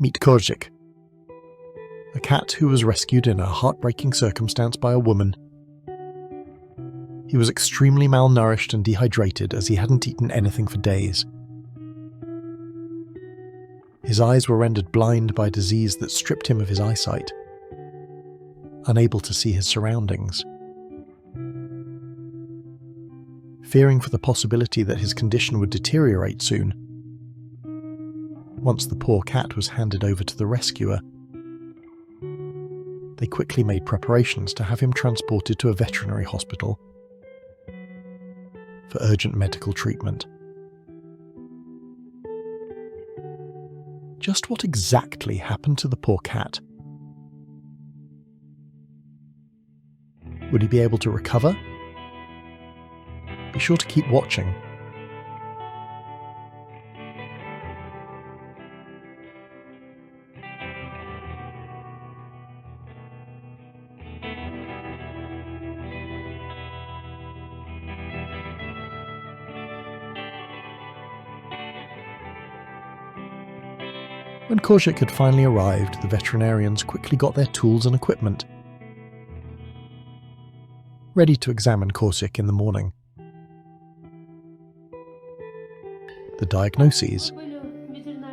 Meet Korzhik, a cat who was rescued in a heartbreaking circumstance by a woman. He was extremely malnourished and dehydrated as he hadn't eaten anything for days. His eyes were rendered blind by a disease that stripped him of his eyesight, unable to see his surroundings. Fearing for the possibility that his condition would deteriorate soon, once the poor cat was handed over to the rescuer, they quickly made preparations to have him transported to a veterinary hospital for urgent medical treatment. Just what exactly happened to the poor cat? Would he be able to recover? Be sure to keep watching. When Korzhik had finally arrived, the veterinarians quickly got their tools and equipment, ready to examine Korzhik in the morning. The diagnoses,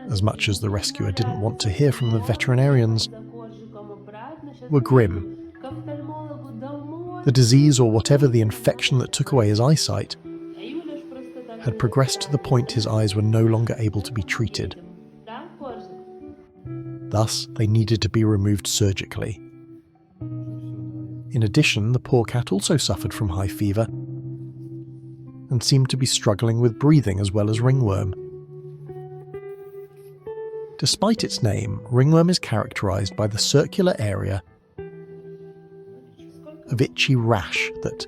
as much as the rescuer didn't want to hear from the veterinarians, were grim. The disease, or whatever the infection that took away his eyesight, had progressed to the point his eyes were no longer able to be treated. Thus, they needed to be removed surgically. In addition, the poor cat also suffered from high fever and seemed to be struggling with breathing as well as ringworm. Despite its name, ringworm is characterized by the circular area of itchy rash that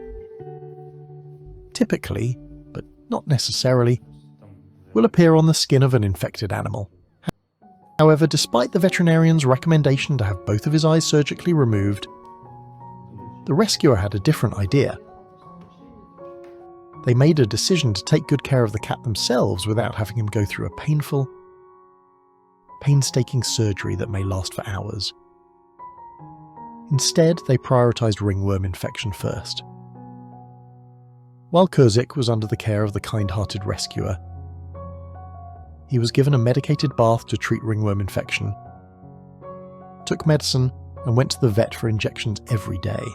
typically, but not necessarily, will appear on the skin of an infected animal. However, despite the veterinarian's recommendation to have both of his eyes surgically removed, the rescuer had a different idea. They made a decision to take good care of the cat themselves without having him go through a painful, painstaking surgery that may last for hours. Instead, they prioritized ringworm infection first. While Korzhik was under the care of the kind-hearted rescuer, he was given a medicated bath to treat ringworm infection, took medicine, and went to the vet for injections every day.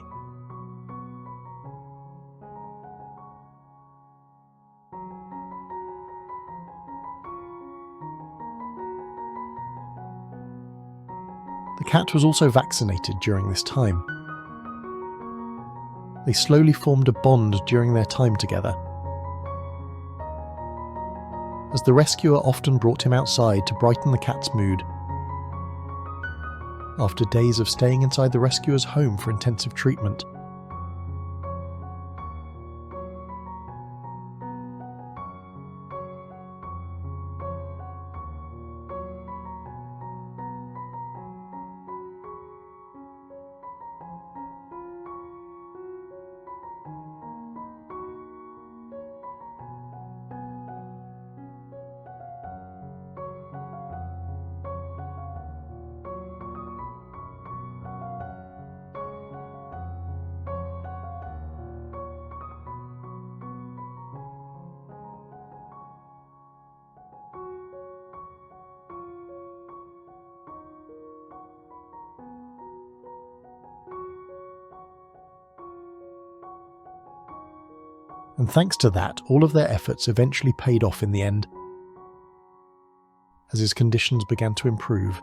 The cat was also vaccinated during this time. They slowly formed a bond during their time together, as the rescuer often brought him outside to brighten the cat's mood. After days of staying inside the rescuer's home for intensive treatment, and thanks to that, all of their efforts eventually paid off in the end, as his conditions began to improve,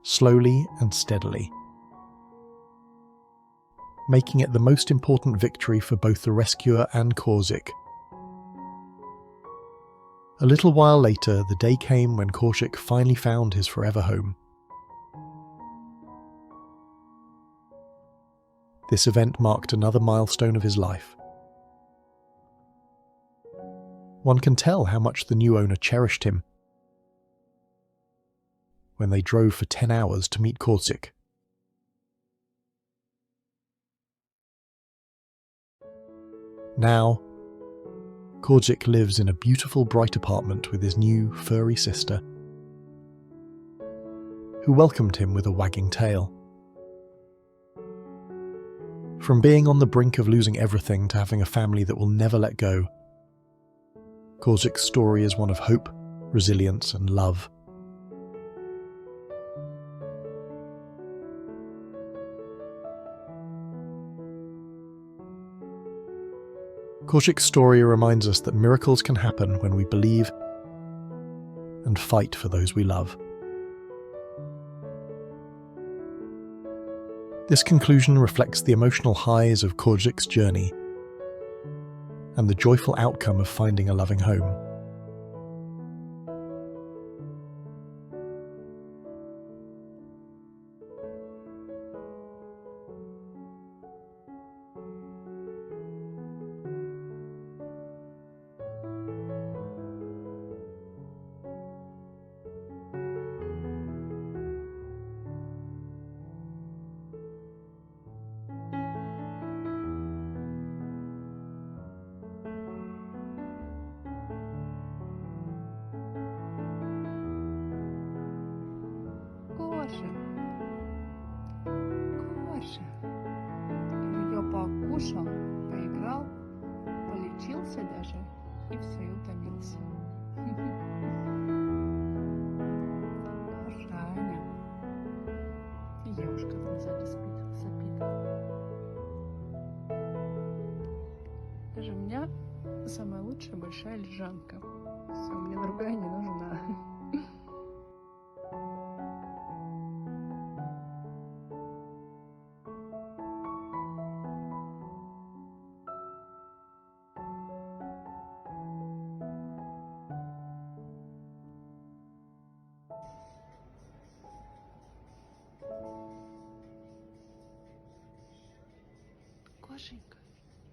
slowly and steadily, making it the most important victory for both the rescuer and Korzhik. A little while later, the day came when Korzhik finally found his forever home. This event marked another milestone of his life. One can tell how much the new owner cherished him when they drove for 10 hours to meet Korzhik. Now, Korzhik lives in a beautiful bright apartment with his new furry sister, who welcomed him with a wagging tail. From being on the brink of losing everything to having a family that will never let go, Korzhik's story is one of hope, resilience, and love. Korzhik's story reminds us that miracles can happen when we believe and fight for those we love. This conclusion reflects the emotional highs of Korzhik's journey and the joyful outcome of finding a loving home. Коржик. Ее покушал, поиграл, полечился даже и все, и утомился. Аня. И девушка там сзади спит, сопит. Даже у меня самая лучшая большая лежанка. Все, мне другая не нужна. Korzhik,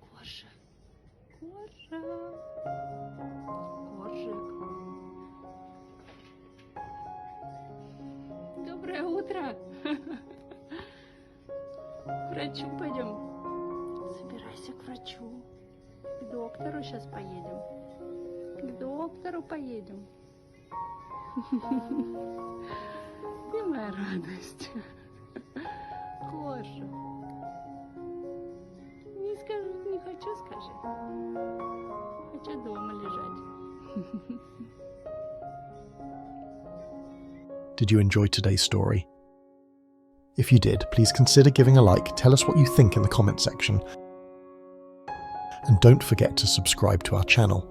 Korzhik, Korzhik, Korzhik. Доброе утро. К врачу пойдем. Собирайся к врачу. К доктору сейчас поедем. К доктору поедем. Ты моя радость. Коша. Не скажу, не хочу, скажи. Хочу дома лежать. Did you enjoy today's story? If you did, please consider giving a like, tell us what you think in the comment section, and don't forget to subscribe to our channel.